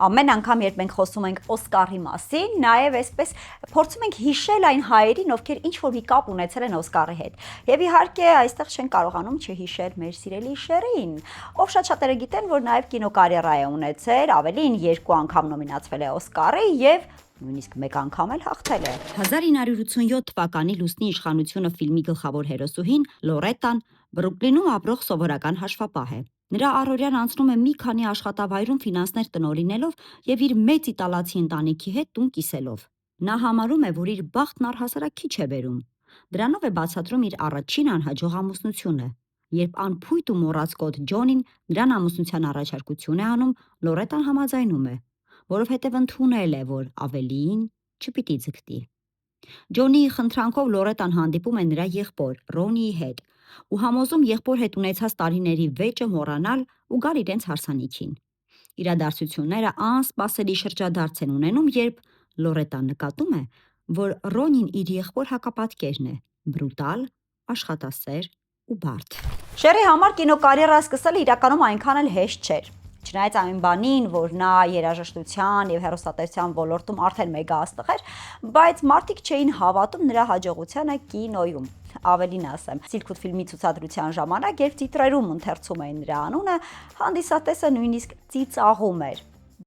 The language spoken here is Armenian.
Ամեն անգամ, երբ մենք խոսում ենք Օսկարի մասին, նաև այսպես փորձում ենք հիշել այն հայերին, ովքեր ինչ-որ մի կապ ունեցել են Օսկարի հետ։ Եվ իհարկե, այստեղ չեն կարողանում չհիշել մեր սիրելի Շերին, ով շատ շատերը գիտեն, որ նաև կինոկարիերա է ունեցել, ավելին 2 անգամ նոմինացվել է Օսկարի եւ նույնիսկ 1 անգամ էլ հաղթել է։ 1987 թվականի Լուսնի իշխանությունը ֆիլմի գլխավոր հերոսուհին Լորետան Բրուկլինում ապրող սովորական հաշվապահ է։ Նրա առօրյան անցնում է մի քանի աշխատավայրում ֆինանսներ տնօրինելով եւ իր մեծ իտալացի ընտանիքի հետ տուն կիսելով։ Նա համարում է, որ իր բախտն առհասարակ քիչ է բերում։ Դրանով է բացատրում իր առաջին անհաջող ամուսնությունը։ Երբ անփույթ ու մոռացկոտ Ջոնին նրան ամուսնության առաջարկություն է անում, Լորետան համաձայնում է, որովհետև ընդունել է, որ ավելիին չպիտի ձգտի։ Ջոնիի խնդրանքով Լորետան հանդիպում է նրա եղբոր Ռոնիի հետ ու համոզում եղբոր հետ ունեցած տարիների վեճը մոռանալ ու գալ իրենց հարսանիքին։ Իրադարձությունները անսպասելի շրջադարձ են ունենում, երբ Լորետան նկատում է, որ Ռոնին իր եղբոր հակապատկերն է՝ բրուտալ, աշխատասեր ու բարդ։ Շերի համար կինոկարիերա սկսելը իրականում այնքան էլ հեշտ չէր։ Չնայած այն բանին, որ նա երաժշտության եւ հեռուստատեսության ոլորտում արդեն մեգա աստղ էր, բայց մարդիկ չէին հավատում նրա հաջողությանը կինոյում։ Ավելին ասեմ, Սիլքուդ ֆիլմի ցուցադրության ժամանակ, երբ տիտրերում ընթերցում էին նրա անունը, հանդիսատեսը նույնիսկ ծիծաղում էր։